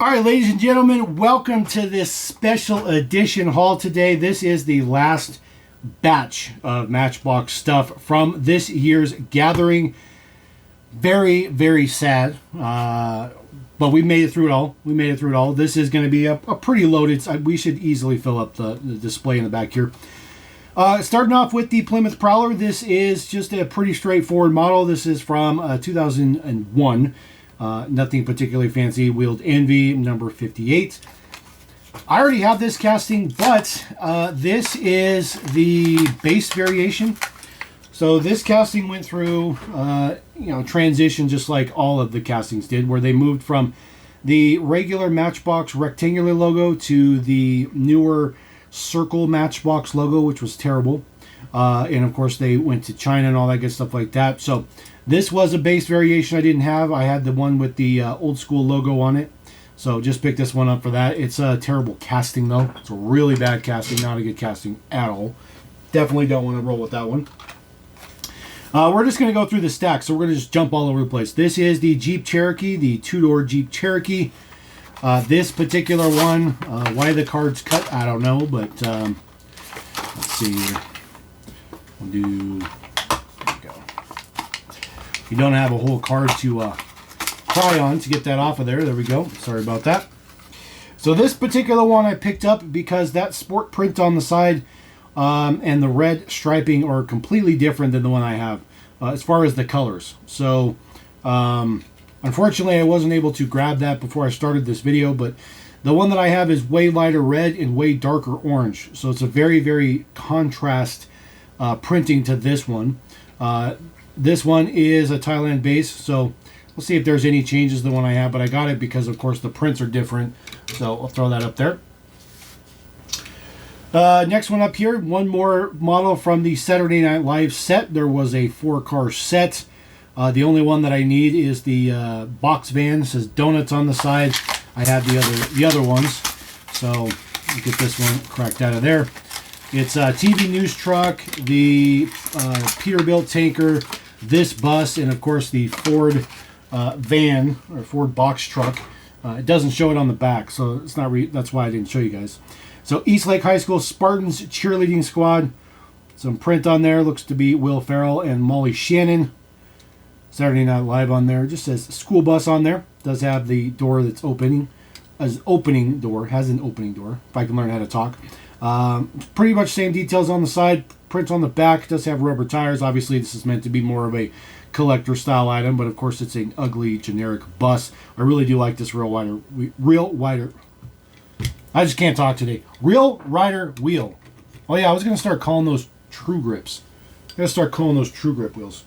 All right, ladies and gentlemen, welcome to this special edition haul today. This is the last batch of Matchbox stuff from this year's gathering. Very, very sad, but we made it through it all. This is going to be a pretty loaded. We should easily fill up the display in the back here. Starting off with the Plymouth Prowler. This is just a pretty straightforward model. This is from 2001. Nothing particularly fancy. Wheeled Envy, number 58. I already have this casting, but this is the base variation. So this casting went through, transition just like all of the castings did, where they moved from the regular Matchbox rectangular logo to the newer circle Matchbox logo, which was terrible. And of course they went to China and all that good stuff like that. So this was a base variation I didn't have. I had the one with the old school logo on it. So just picked this one up for that. It's a terrible casting though. It's a really bad casting, not a good casting at all. Definitely don't want to roll with that one. We're just going to go through the stack, so we're going to just jump all over the place. This is the Jeep Cherokee, the two-door Jeep Cherokee. This particular one, why the card's cut, I don't know, but let's see here. We'll do, there we go. You don't have a whole card to pry on to get that off of there. There we go. Sorry about that. So this particular one I picked up because that sport print on the side and the red striping are completely different than the one I have as far as the colors. So unfortunately I wasn't able to grab that before I started this video, but the one that I have is way lighter red and way darker orange. So it's a very, very contrast printing to this one. This one is a Thailand base, so we'll see if there's any changes to the one I have, but I got it because of course the prints are different. So I'll throw that up there. Next one up here, one more model from the Saturday Night Live set. There was a 4-car set. The only one that I need is the box van. It says donuts on the side. I have the other ones, so get this one cracked out of there. It's a TV news truck, the Peterbilt tanker, this bus, and of course the Ford van or Ford box truck. It doesn't show it on the back, so it's not. That's why I didn't show you guys. So Eastlake High School Spartans cheerleading squad. Some print on there. Looks to be Will Ferrell and Molly Shannon. Saturday Night Live on there. Just says school bus on there. Does have the door that's opening. Has an opening door. If I can learn how to talk. Pretty much same details on the side. Print on the back. Does have rubber tires. Obviously this is meant to be more of a collector style item, but of course it's an ugly generic bus. I really do like this real wider. I just can't talk today. Real Rider wheel. Oh yeah, I was going to start calling those True Grips. I'm going to start calling those True Grip wheels.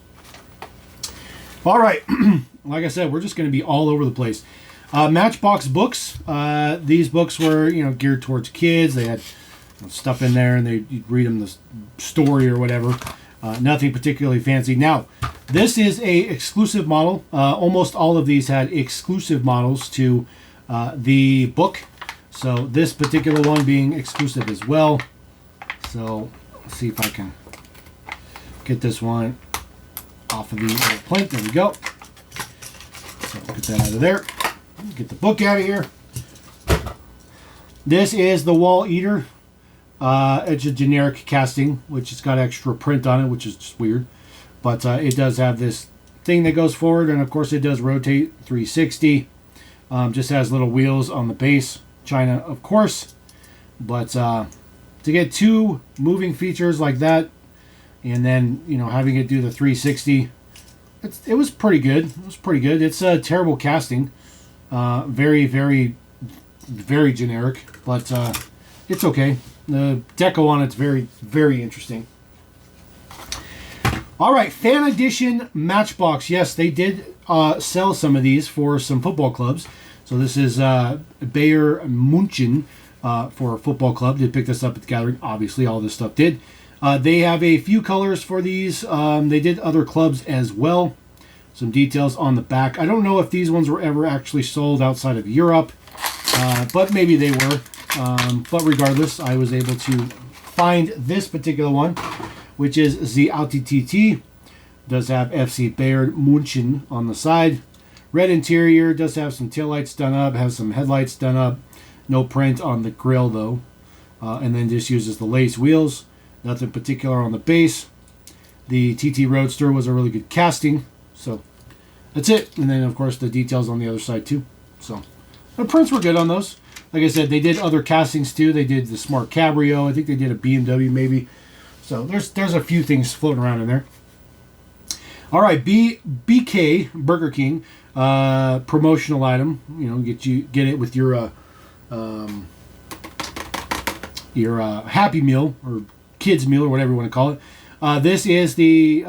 All right. Like I said, we're just going to be all over the place. Matchbox books. These books were, geared towards kids. They had stuff in there, and you'd read them the story or whatever. Nothing particularly fancy. Now, this is a exclusive model. Almost all of these had exclusive models to the book. So this particular one being exclusive as well. So let's see if I can get this one off of the little plate. There we go. So get that out of there. Get the book out of here. This is the Wall Eater. It's a generic casting, which has got extra print on it, which is just weird. But it does have this thing that goes forward, and of course it does rotate 360. Just has little wheels on the base. China, of course, but to get two moving features like that, and then having it do the 360, it was pretty good. It's a terrible casting, very, very, very generic, but it's okay. The deco on it's very, very interesting. All right, fan edition Matchbox. Yes, they did sell some of these for some football clubs. So this is Bayern Munchen for a football club. Did pick this up at the gathering. Obviously, all this stuff did. They have a few colors for these. They did other clubs as well. Some details on the back. I don't know if these ones were ever actually sold outside of Europe, but maybe they were. But regardless, I was able to find this particular one, which is the LTTT. Does have FC Bayern Munchen on the side. Red interior, does have some taillights done up, has some headlights done up. No print on the grill though. And then just uses the lace wheels. Nothing particular on the base. The TT Roadster was a really good casting. So that's it. And then of course the details on the other side too. So the prints were good on those. Like I said, they did other castings too. They did the Smart Cabrio. I think they did a BMW maybe. So there's a few things floating around in there. All right, BK Burger King promotional item. You know, get it with your Happy Meal or kids meal or whatever you want to call it. This is the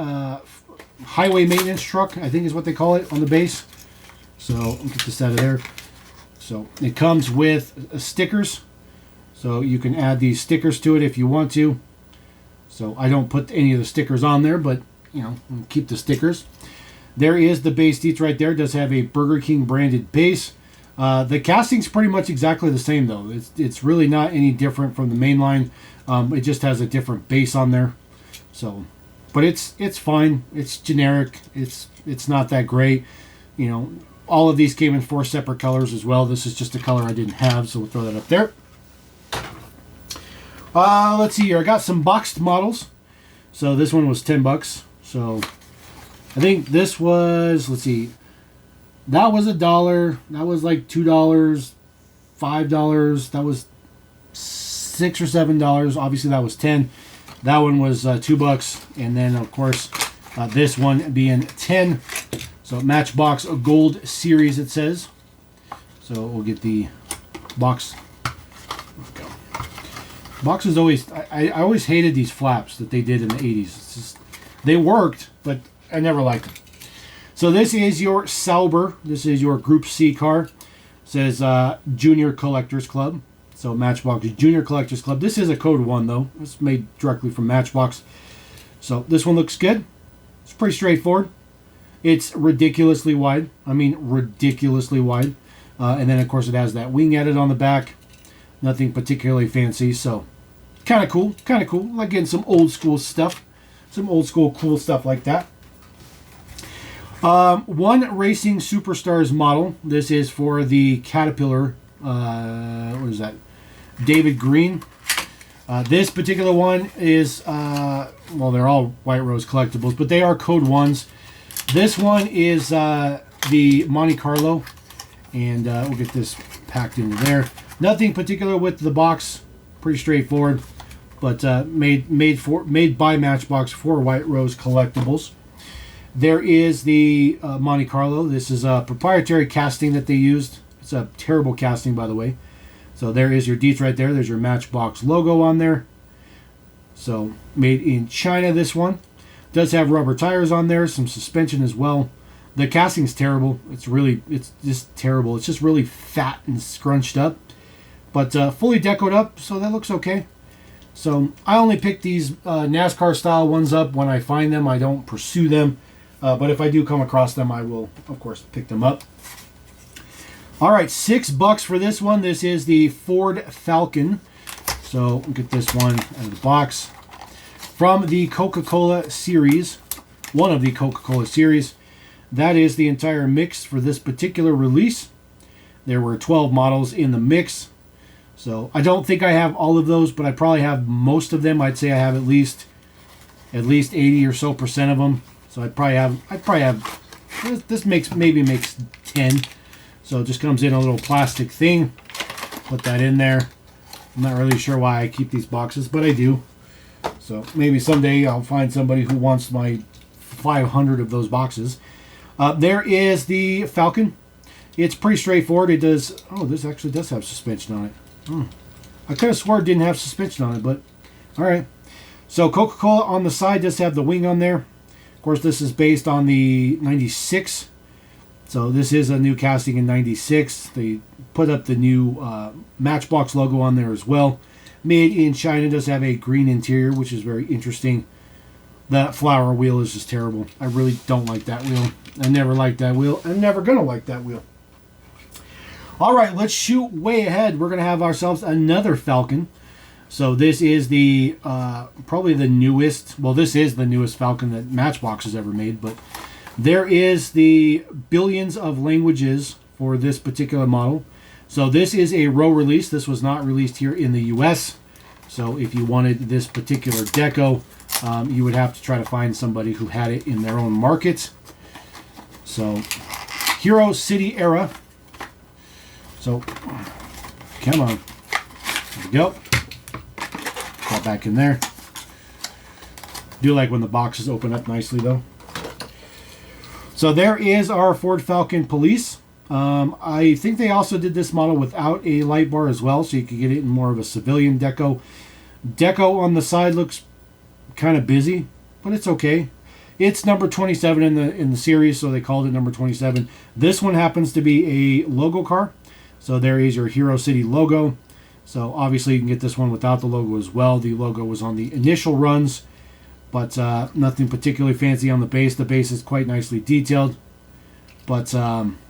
highway maintenance truck, I think is what they call it on the base. So I'll get this out of there. So it comes with stickers. So you can add these stickers to it if you want to. So I don't put any of the stickers on there, but you know, keep the stickers. There is the base seats right there. It does have a Burger King branded base. The casting's pretty much exactly the same though. It's really not any different from the main line. It just has a different base on there. So, but it's fine. It's generic. It's not that great. You know, all of these came in 4 separate colors as well. This is just a color I didn't have, so we'll throw that up there. Let's see here. I got some boxed models. So this one was $10. So I think this was, let's see, that was $1. That was like $2, $5. That was $6 or $7. Obviously that was 10. That one was $2. And then of course this one being 10. So Matchbox Gold Series it says. So we'll get the box. Let's go. Box is always, I always hated these flaps that they did in the 80s. It's just, they worked, but I never liked them. So this is your Sauber. This is your Group C car. It says Junior Collectors Club. So Matchbox Junior Collectors Club. This is a code 1 though. It's made directly from Matchbox. So this one looks good. It's pretty straightforward. It's ridiculously wide. I mean ridiculously wide. And then of course it has that wing edit on the back. Nothing particularly fancy. So kind of cool. Kind of cool. Like getting some old school stuff. Some old school cool stuff like that. One Racing Superstars model. This is for the Caterpillar. What is that? David Green. This particular one is, well, they're all White Rose collectibles, but they are code 1s. This one is the Monte Carlo, and we'll get this packed into there. Nothing particular with the box. Pretty straightforward, but made by Matchbox for White Rose collectibles. There is the Monte Carlo. This is a proprietary casting that they used. It's a terrible casting, by the way. So there is your Dietz right there. There's your Matchbox logo on there. So made in China, this one. Does have rubber tires on there, some suspension as well. The casting's terrible. It's just terrible. It's just really fat and scrunched up. But fully decoed up, so that looks okay. So I only pick these NASCAR style ones up when I find them. I don't pursue them. But if I do come across them, I will, of course, pick them up. All right, $6 for this one. This is the Ford Falcon. So we'll get this one out of the box. From the Coca-Cola series, one of the Coca-Cola series. That is the entire mix for this particular release. There were 12 models in the mix. So I don't think I have all of those, but I probably have most of them. I'd say I have at least 80 or so % of them. So I'd probably have this maybe makes 10. So it just comes in a little plastic thing. Put that in there. I'm not really sure why I keep these boxes, but I do. So maybe someday I'll find somebody who wants my 500 of those boxes. There is the Falcon. It's pretty straightforward. It does. Oh, this actually does have suspension on it. I could have swore it didn't have suspension on it, but all right. So Coca-Cola on the side does have the wing on there. Of course, this is based on the 96. So this is a new casting in 96. They put up the new Matchbox logo on there as well. Made in China, does have a green interior, which is very interesting. That flower wheel is just terrible. I really don't like that wheel. I never liked that wheel. I'm never going to like that wheel. All right, let's shoot way ahead. We're going to have ourselves another Falcon. So this is the probably the newest. Well, this is the newest Falcon that Matchbox has ever made. But There is the billions of languages for this particular model. So this is a row release. This was not released here in the US. So if you wanted this particular deco, you would have to try to find somebody who had it in their own market. So Hero City Era. So come on. There we go. Got back in there. Do like when the boxes open up nicely though. So there is our Ford Falcon Police. I think they also did this model without a light bar as well, so you could get it in more of a civilian deco. Deco on the side looks kind of busy, but it's okay. It's number 27 in the series, so they called it number 27. This one happens to be a logo car. So there is your Hero City logo. So obviously you can get this one without the logo as well. The logo was on the initial runs, but nothing particularly fancy on the base. The base is quite nicely detailed, but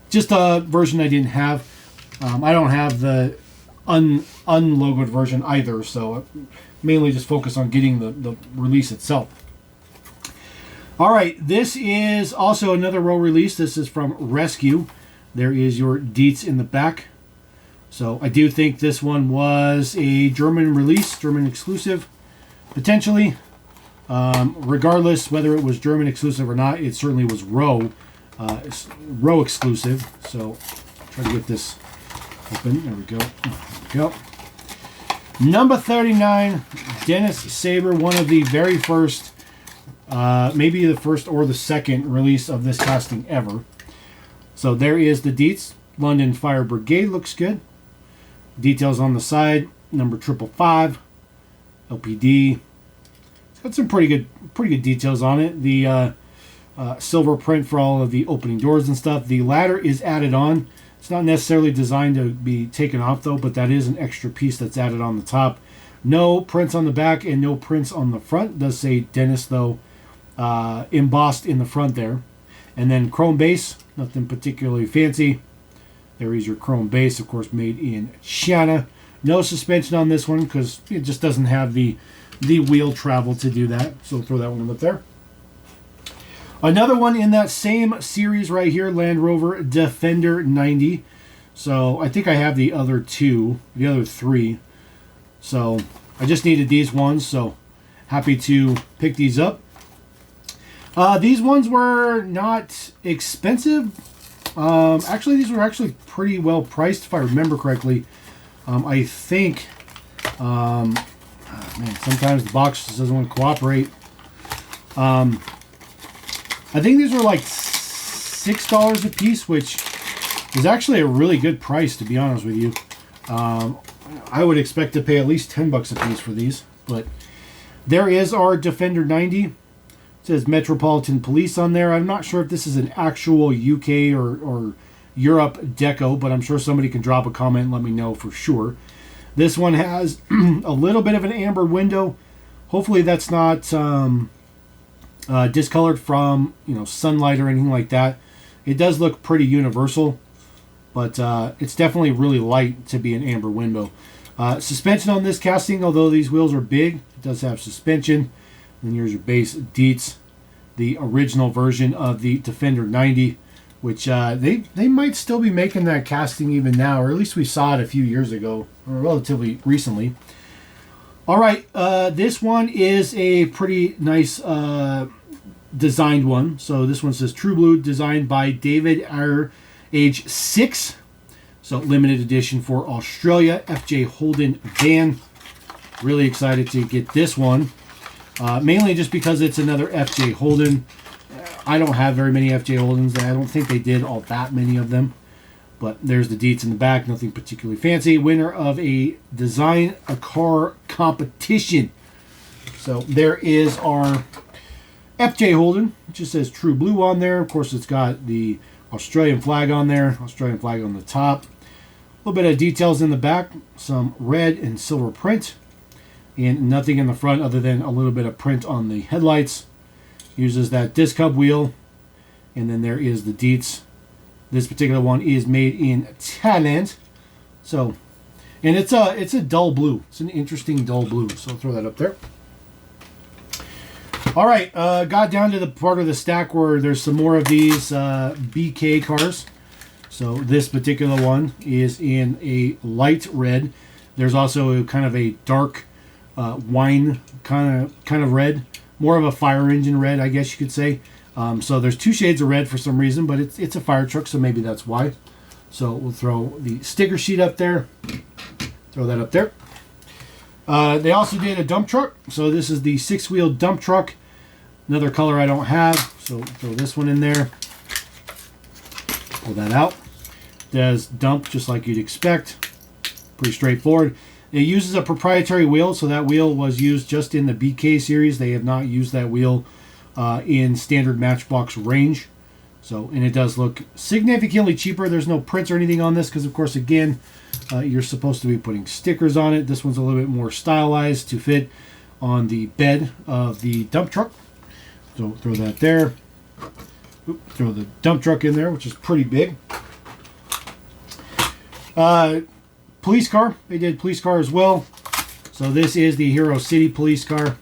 just a version I didn't have. I don't have the unlogoed version either, so I mainly just focus on getting the release itself. All right, this is also another row release. This is from Rescue. There is your Dietz in the back. So I do think this one was a German release, German exclusive, potentially. Regardless whether it was German exclusive or not, it certainly was row exclusive. So try to get this open. There we go. There we go. Number 39, Dennis Saber, one of the very first, maybe the first or the second release of this casting ever. So there is the Dietz. London Fire Brigade looks good. Details on the side, number 555, LPD. It's got some pretty good details on it. The silver print for all of the opening doors and stuff. The ladder is added on. It's not necessarily designed to be taken off though, but that is an extra piece that's added on the top. No prints on the back and no prints on the front. It does say Dennis though, embossed in the front there. And then chrome base, nothing particularly fancy. There is your chrome base, of course, made in China. No suspension on this one because it just doesn't have the wheel travel to do that. So we'll throw that one up there. Another one in that same series right here, Land Rover Defender 90. So I think I have the other three. So I just needed these ones, so happy to pick these up. These ones were not expensive. Actually, these were actually pretty well priced, if I remember correctly. I think, man, sometimes the box just doesn't want to cooperate. I think these were like $6 a piece, which is actually a really good price, to be honest with you. I would expect to pay at least $10 a piece for these, but there is our Defender 90. It says Metropolitan Police on there. I'm not sure if this is an actual UK or Europe deco, but I'm sure somebody can drop a comment and let me know for sure. This one has a little bit of an amber window. Hopefully that's not discolored from sunlight or anything like that. It does look pretty universal, but it's definitely really light to be an amber window. Suspension on this casting, although these wheels are big, it does have suspension. And here's your base Dietz, the original version of the Defender 90, which they might still be making that casting even now, or at least we saw it a few years ago, or relatively recently. All right, this one is a pretty nice designed one. So this one says True Blue, designed by David Eyre, age 6. So limited edition for Australia, FJ Holden van. Really excited to get this one. Mainly just because it's another FJ Holden. I don't have very many FJ Holdens. I don't think they did all that many of them. But there's the Dietz in the back. Nothing particularly fancy. Winner of a Design a Car competition. So there is our FJ Holden. It just says True Blue on there. Of course, it's got the Australian flag on there. Australian flag on the top. A little bit of details in the back. Some red and silver print. And nothing in the front other than a little bit of print on the headlights. Uses that disc hub wheel. And then there is the Dietz. This particular one is made in Thailand. So, and it's a dull blue. It's an interesting dull blue. So I'll throw that up there. All right, got down to the part of the stack where there's some more of these BK cars. So this particular one is in a light red. There's also a kind of a dark wine kind of red, more of a fire engine red, I guess you could say. So there's two shades of red for some reason, but it's a fire truck, so maybe that's why. So we'll throw the sticker sheet up there. Throw that up there. They also did a dump truck. So this is the 6-wheel dump truck. Another color I don't have, so throw this one in there. Pull that out. Does dump just like you'd expect. Pretty straightforward. It uses a proprietary wheel, so that wheel was used just in the BK series. They have not used that wheel in standard Matchbox range. So, and it does look significantly cheaper. There's no prints or anything on this because, of course, again, you're supposed to be putting stickers on it. This one's a little bit more stylized to fit on the bed of the dump truck. So throw that there. Oop, throw the dump truck in there, which is pretty big. Police car. They did police car as well. So this is the Hero City police car.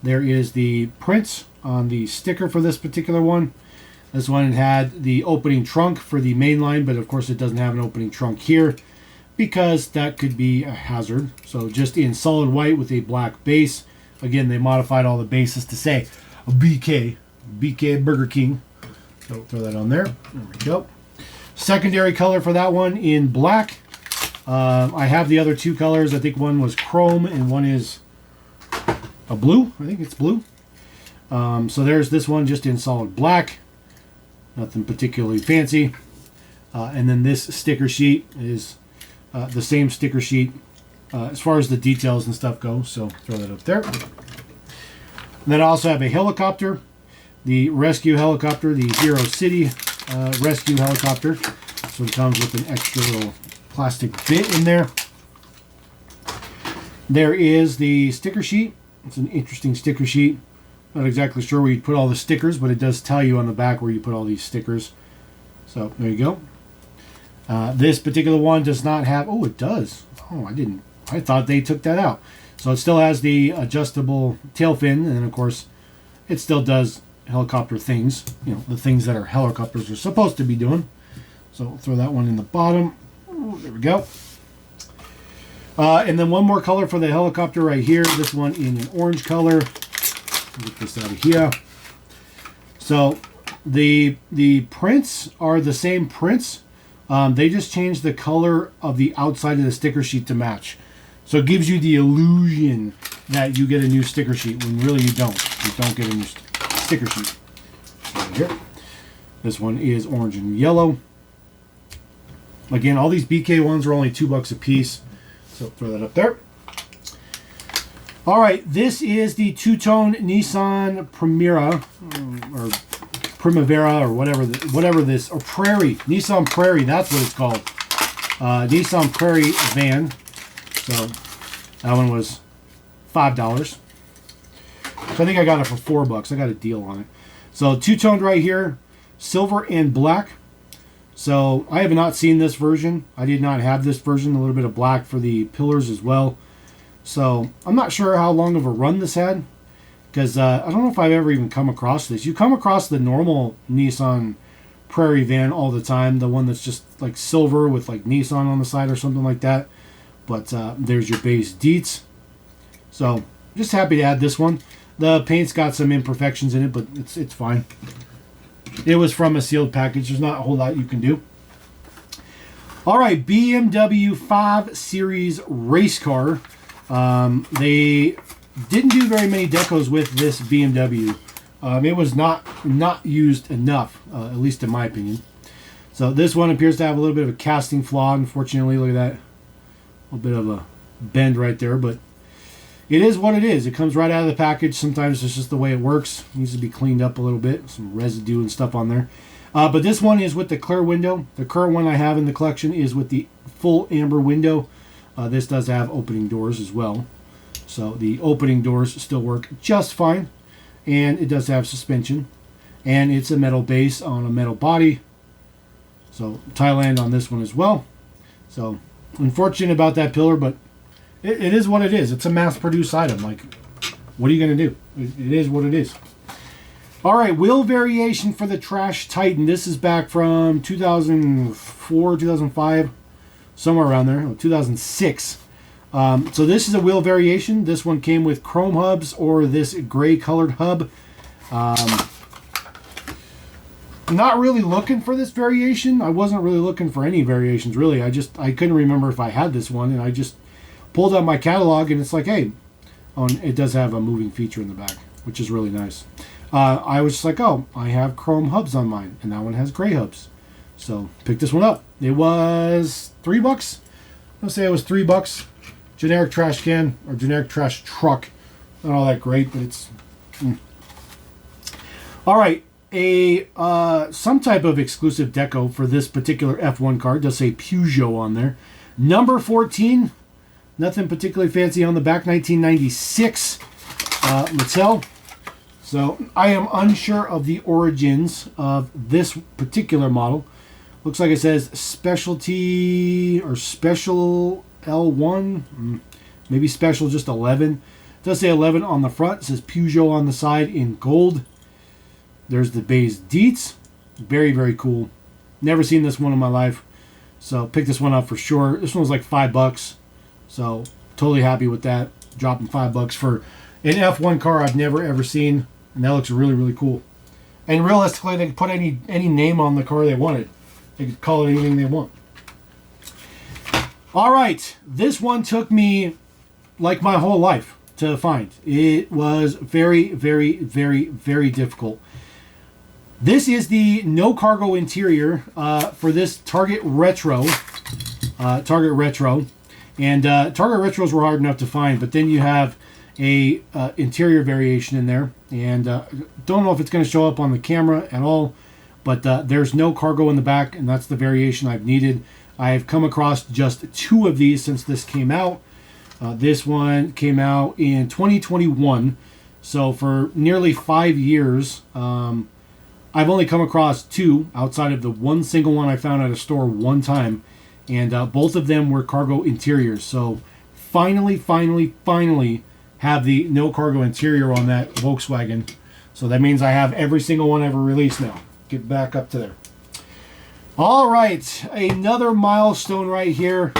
There is the prints on the sticker for this particular one. This one had the opening trunk for the main line, but of course it doesn't have an opening trunk here because that could be a hazard. So just in solid white with a black base. Again, they modified all the bases to say BK Burger King. So throw that on there. There we go. Secondary color for that one in black. I have the other two colors. I think one was chrome and one is a blue. I think it's blue. So there's this one just in solid black. Nothing particularly fancy. And then this sticker sheet is the same sticker sheet as far as the details and stuff go. So throw that up there. And then I also have a helicopter. The rescue helicopter, the Hero City rescue helicopter. So it comes with an extra little plastic bit in there. There is the sticker sheet. It's an interesting sticker sheet. Not exactly sure where you put all the stickers, but it does tell you on the back where you put all these stickers. So there you go. This particular one does not have... Oh, it does. Oh, I thought they took that out. So it still has the adjustable tail fin, and then of course it still does helicopter things. You know, the things that our helicopters are supposed to be doing. So throw that one in the bottom. Ooh, there we go. And then one more color for the helicopter right here. This one in an orange color. Get this out of here. So the prints are the same prints. They just changed the color of the outside of the sticker sheet to match. So it gives you the illusion that you get a new sticker sheet when really you don't. You don't get a new sticker sheet. Right here. This one is orange and yellow. Again, all these BK ones are only $2 a piece. So throw that up there. All right, this is the two-tone Nissan Primavera or whatever this, or Prairie, Nissan Prairie, that's what it's called. Nissan Prairie van. So that one was $5. So I think I got it for $4. I got a deal on it. So two-toned right here, silver and black. So I have not seen this version. I did not have this version. A little bit of black for the pillars as well. So I'm not sure how long of a run this had, because I don't know if I've ever even come across this. You come across the normal Nissan Prairie van all the time, the one that's just like silver with like Nissan on the side or something like that. But there's your base deets. So just happy to add this one. The paint's got some imperfections in it, but it's fine. It was from a sealed package. There's not a whole lot you can do. All right, BMW 5 Series race car. They didn't do very many decos with this BMW. It was not used enough, at least in my opinion. So this one appears to have a little bit of a casting flaw, unfortunately. Look at that. A little bit of a bend right there, but it is what it is. It comes right out of the package. Sometimes it's just the way it works. It needs to be cleaned up a little bit. Some residue and stuff on there. But this one is with the clear window. The current one I have in the collection is with the full amber window. This does have opening doors as well. So the opening doors still work just fine. And it does have suspension. And it's a metal base on a metal body. So Thailand on this one as well. So unfortunate about that pillar, but it is what it is. It's a mass-produced item. Like, what are you going to do? It is what it is. All right, wheel variation for the Trash Titan. This is back from 2004, 2005, somewhere around there, 2006. So this is a wheel variation. This one came with chrome hubs or this gray colored hub. Not really looking for this variation. I wasn't really looking for any variations, really. I couldn't remember if I had this one, and I just pulled out my catalog, and it's like, hey, it does have a moving feature in the back, which is really nice. I was just like, oh, I have chrome hubs on mine, and that one has gray hubs. So picked this one up. It was $3. I'll say it was $3. Generic trash can or generic trash truck. Not all that great, but it's. All right, some type of exclusive deco for this particular F1 car. It does say Peugeot on there. Number 14. Nothing particularly fancy on the back. 1996 Mattel. So I am unsure of the origins of this particular model. Looks like it says specialty or special L1. Maybe special just 11. It does say 11 on the front. It says Peugeot on the side in gold. There's the base deets. Very, very cool. Never seen this one in my life. So pick this one up for sure. This one was like $5. So totally happy with that. Dropping $5 for an F1 car I've never ever seen. And that looks really, really cool. And realistically, they could put any name on the car they wanted. They could call it anything they want. All right. This one took me like my whole life to find. It was very, very, very, very difficult. This is the no cargo interior for this Target Retro. Target Retro. And Target Retros were hard enough to find, but then you have a interior variation in there, and don't know if it's going to show up on the camera at all, but there's no cargo in the back, and that's the variation I've needed. I've come across just 2 of these since this came out. This one came out in 2021, so for nearly 5 years, I've only come across 2 outside of the one single one I found at a store one time, and both of them were cargo interiors. So finally have the no cargo interior on that Volkswagen. So that means I have every single one ever released now. Get back up to there. All right, another milestone right here.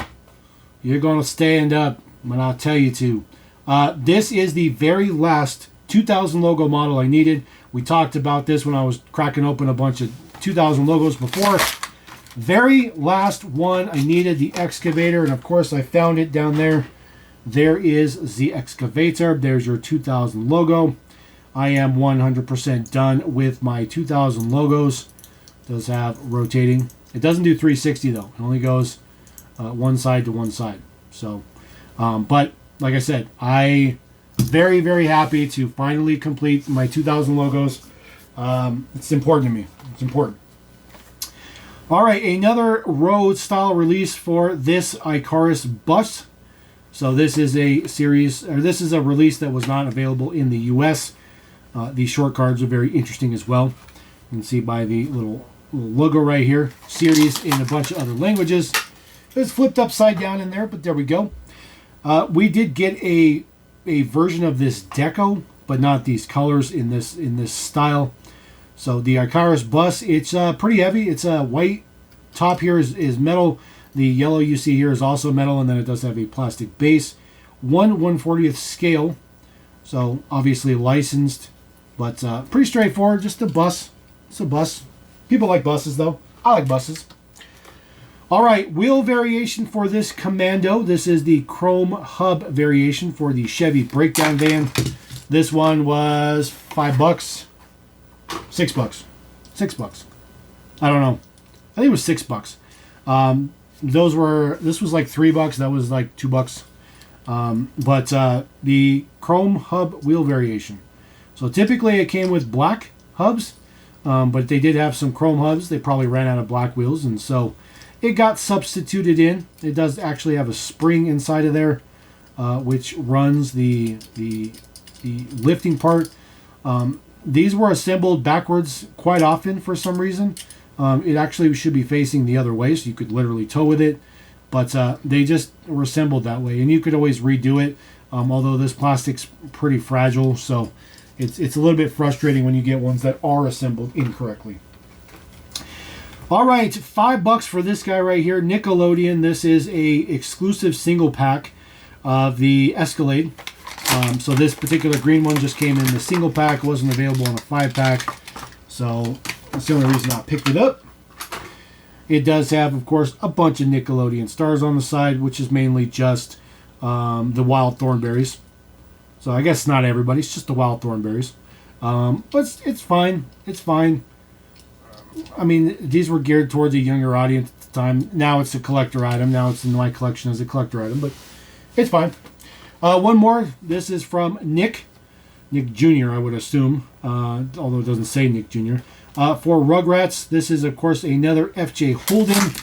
You're going to stand up when I tell you to. This is the very last 2000 logo model I needed. We talked about this when I was cracking open a bunch of 2000 logos before. Very last one I needed, the excavator, and of course I found it down there. There is the excavator. There's your 2000 logo. I am 100% done with my 2000 logos. It does have rotating. It doesn't do 360 though. It only goes one side to one side. So, but like I said, I very, very happy to finally complete my 2000 logos. It's important to me. It's important. All right, another road style release for this Icarus bus. So this is a series, or this is a release that was not available in the U.S. These short cards are very interesting as well. You can see by the little logo right here. Series in a bunch of other languages. It's flipped upside down in there, but there we go. We did get a version of this deco, but not these colors in this style. So the Icarus bus, it's pretty heavy. It's a white top here is metal. The yellow you see here is also metal, and then it does have a plastic base. 1/140th scale, so obviously licensed, but pretty straightforward. Just a bus. It's a bus. People like buses, though. I like buses. All right, wheel variation for this Commando. This is the chrome hub variation for the Chevy breakdown van. This one was $5, $6, $6. I don't know. I think it was $6. This was like $3. That was like $2. But the chrome hub wheel variation. So typically it came with black hubs, but they did have some chrome hubs. They probably ran out of black wheels, and so it got substituted in. It does actually have a spring inside of there, which runs the lifting part. These were assembled backwards quite often for some reason. It actually should be facing the other way, so you could literally tow with it. But they just were assembled that way, and you could always redo it. Although this plastic's pretty fragile, so it's a little bit frustrating when you get ones that are assembled incorrectly. All right, $5 for this guy right here, Nickelodeon. This is a exclusive single pack of the Escalade. So this particular green one just came in the single pack. It wasn't available in a 5-pack, so that's the only reason I picked it up. It does have, of course, a bunch of Nickelodeon stars on the side, which is mainly just the wild thornberries. So I guess not everybody, it's just the wild thornberries. But it's fine. It's fine. I mean, these were geared towards a younger audience at the time. Now it's a collector item. Now it's in my collection as a collector item, but it's fine. One more. This is from Nick Jr., I would assume, although it doesn't say Nick Jr. For Rugrats, this is, of course, another FJ Holden.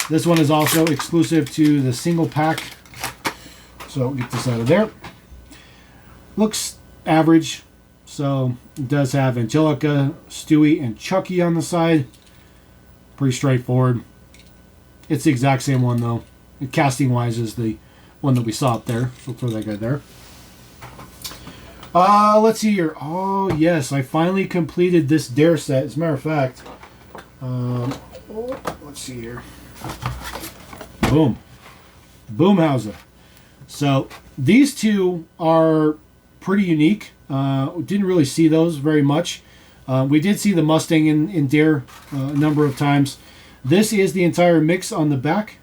This one is also exclusive to the single pack. So get this out of there. Looks average. So it does have Angelica, Stewie, and Chucky on the side. Pretty straightforward. It's the exact same one, though. Casting-wise is the one that we saw up there. So we'll throw that guy there. Let's see here. Oh, yes. I finally completed this Dare set. As a matter of fact, let's see here. Boom. Boomhauser. So these two are pretty unique. Didn't really see those very much. We did see the Mustang in Dare a number of times. This is the entire mix on the back.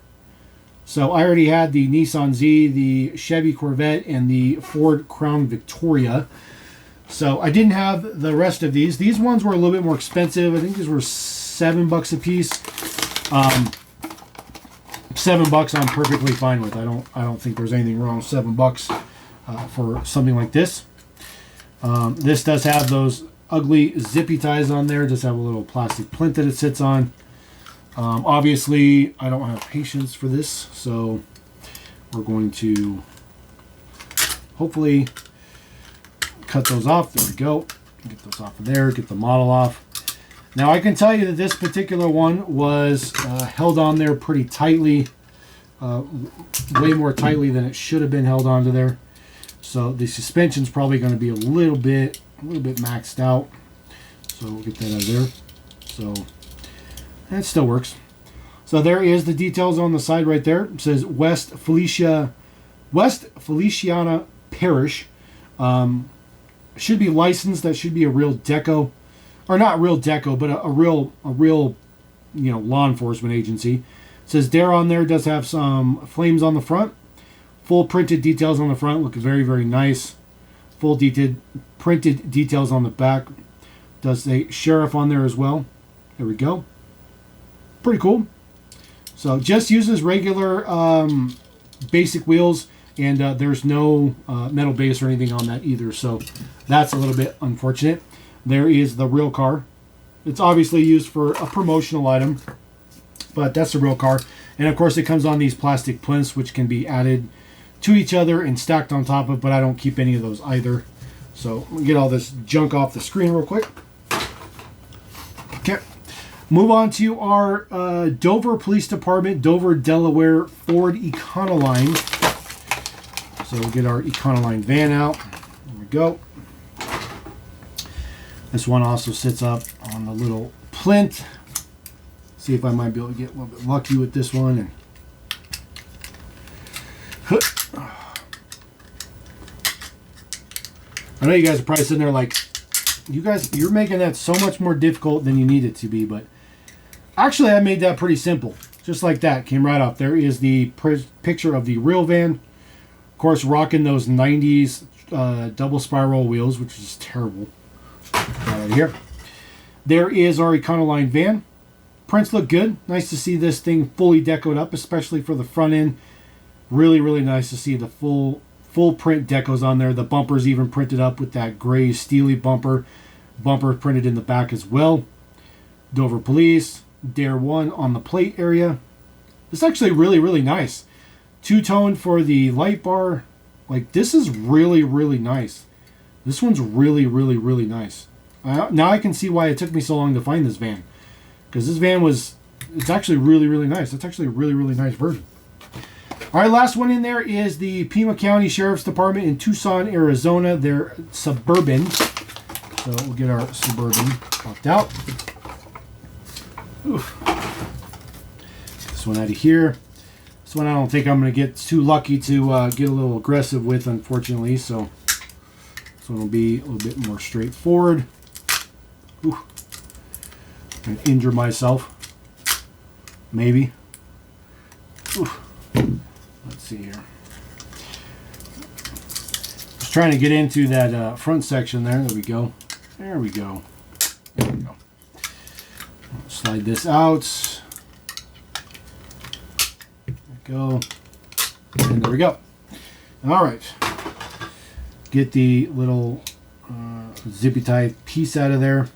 So I already had the Nissan Z, the Chevy Corvette, and the Ford Crown Victoria. So I didn't have the rest of these. These ones were a little bit more expensive. I think these were $7 a piece. $7 I'm perfectly fine with. I don't think there's anything wrong with $7 for something like this. This does have those ugly zippy ties on there. It does have a little plastic plinth that it sits on. Obviously, I don't have patience for this, so we're going to hopefully cut those off. There we go. Get those off of there. Get the model off. Now, I can tell you that this particular one was held on there pretty tightly, way more tightly than it should have been held onto there. So the suspension's probably going to be a little bit maxed out. So we'll get that out of there. So that still works. So there is the details on the side right there. It says West Feliciana Parish. Should be licensed. That should be a real deco, or not real deco, but a real law enforcement agency. It says Dare on there. Does have some flames on the front. Full printed details on the front. Look very, very nice. Full printed details on the back. Does say Sheriff on there as well. There we go. Pretty cool. So just uses regular basic wheels, and there's no metal base or anything on that either. So that's a little bit unfortunate. There is the real car. It's obviously used for a promotional item, but that's the real car. And of course it comes on these plastic plinths, which can be added to each other and stacked on top of, but I don't keep any of those either. So let me get all this junk off the screen real quick. Okay. Move on to our Dover Police Department, Dover, Delaware Ford Econoline. So we'll get our Econoline van out. There we go. This one also sits up on the little plinth. See if I might be able to get a little bit lucky with this one. And I know you guys are probably sitting there like, you're making that so much more difficult than you need it to be, but actually I made that pretty simple. Just like that, came right off. There is the picture of the real van. Of course, rocking those 90s double spiral wheels, which is terrible. Right here. There is our Econoline van. Prints look good. Nice to see this thing fully decoed up, especially for the front end. Really, really nice to see the full print decos on there. The bumper's even printed up with that gray steely bumper. Bumper printed in the back as well. Dover Police, Dare 1 on the plate area. It's actually really, really nice. Two-tone for the light bar. Like, this is really, really nice. This one's really, really, really nice. Now I can see why it took me so long to find this van. Because this van was it's actually really, really nice. That's actually a really, really nice version. All right, last one in there is the Pima County Sheriff's Department in Tucson, Arizona. They're Suburban. So we'll get our Suburban popped out. Oof. This one out of here. This one I don't think I'm going to get too lucky to get a little aggressive with, unfortunately. So this one will be a little bit more straightforward. Ooh. I'm going to injure myself. Maybe. Ooh. Let's see here. Just trying to get into that front section there. There we go. There we go. There we go. Slide this out. There we go. And there we go. All right. Get the little zippy tie piece out of there.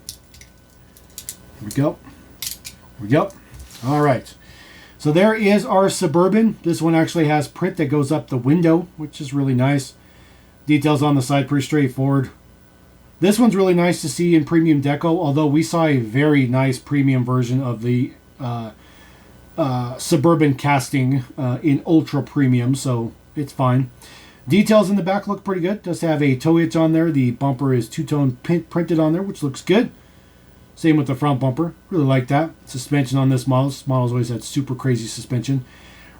There we go. There we go. All right. So there is our Suburban. This one actually has print that goes up the window, which is really nice. Details on the side, pretty straightforward. This one's really nice to see in premium deco, although we saw a very nice premium version of the Suburban casting in ultra premium, so it's fine. Details in the back look pretty good. Does have a toe hitch on there. The bumper is two-tone printed on there, which looks good. Same with the front bumper. Really like that. Suspension on this model. This model's always had super crazy suspension.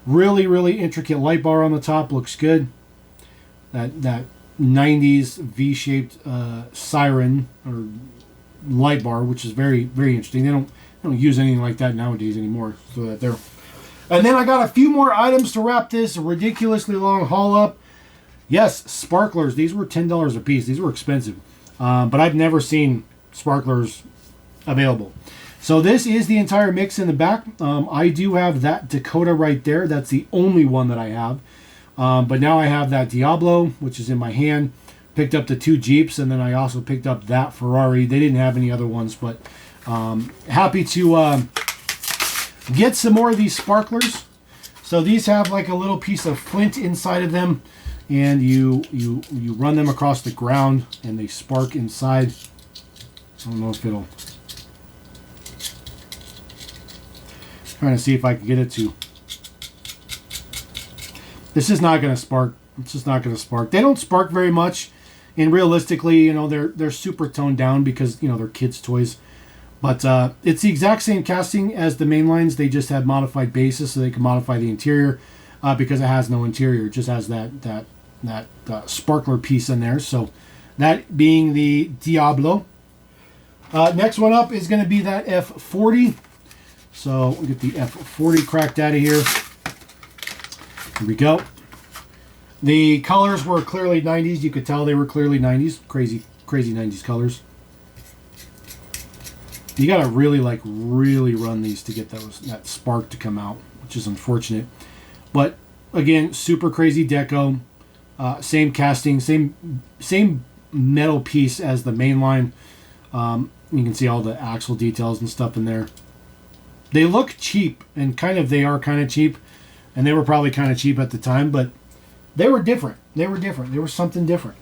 Really, really intricate light bar on the top. Looks good. That 90s V-shaped siren or light bar, which is very, very interesting. They don't use anything like that nowadays anymore. So that there. And then I got a few more items to wrap this ridiculously long haul up. Yes, sparklers. These were $10 a piece. These were expensive. But I've never seen sparklers available. So this is the entire mix in the back. I do have that Dakota right there. That's the only one that I have. But now I have that Diablo, which is in my hand. Picked up the 2 Jeeps, and then I also picked up that Ferrari. They didn't have any other ones, but happy to get some more of these sparklers. So these have like a little piece of flint inside of them, and you run them across the ground, and they spark inside. I don't know if it'll... Trying to see if I can get it to. This is not going to spark. It's just not going to spark. They don't spark very much, and realistically, you know, they're super toned down because, you know, they're kids' toys. But it's the exact same casting as the main lines. They just had modified bases so they can modify the interior because it has no interior. It just has that sparkler piece in there. So that being the Diablo. Next one up is going to be that F40. So we'll get the F40 cracked out of here. Here we go. The colors were clearly 90s. You could tell they were clearly 90s. Crazy 90s colors. You got to really run these to get that spark to come out, which is unfortunate. But again, super crazy deco. Same casting, same metal piece as the main line. You can see all the axle details and stuff in there. They look cheap, and they are kind of cheap, and they were probably kind of cheap at the time, but they were different. They were something different.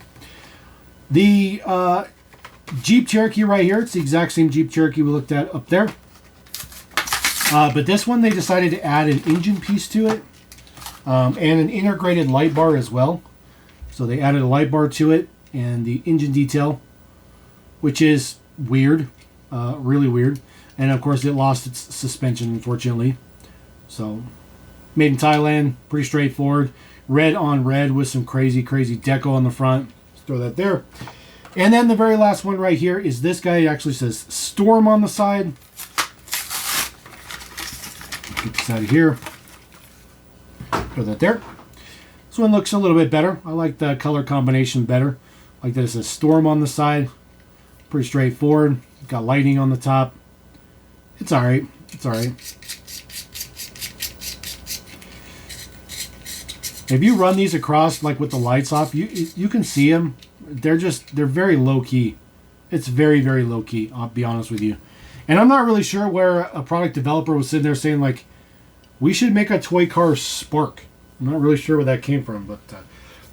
The Jeep Cherokee right here, it's the exact same Jeep Cherokee we looked at up there. But this one, they decided to add an engine piece to it, and an integrated light bar as well. So they added a light bar to it, and the engine detail, which is weird, really weird. And of course, it lost its suspension, unfortunately. So, made in Thailand, pretty straightforward. Red on red with some crazy deco on the front. Let's throw that there. And then the very last one right here is this guy. It actually says Storm on the side. Get this out of here. Throw that there. This one looks a little bit better. I like the color combination better. I like that it says Storm on the side. Pretty straightforward. Got lighting on the top. It's alright. It's alright. If you run these across, like with the lights off, you can see them. They're very low key. It's very, very low key, I'll be honest with you. And I'm not really sure where a product developer was sitting there saying, like, we should make a toy car spark. I'm not really sure where that came from. But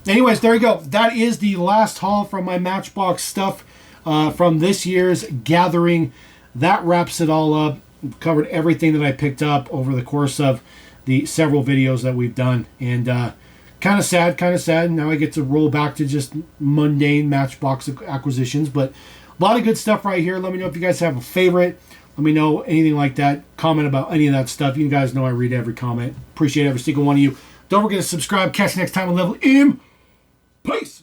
anyways, there you go. That is the last haul from my Matchbox stuff from this year's gathering. That wraps it all up. covered everything that I picked up over the course of the several videos that we've done. And kind of sad. Now I get to roll back to just mundane Matchbox acquisitions. But a lot of good stuff right here. Let me know if you guys have a favorite. Let me know anything like that. Comment about any of that stuff. You guys know I read every comment. Appreciate every single one of you. Don't forget to subscribe. Catch you next time on Level M. Peace.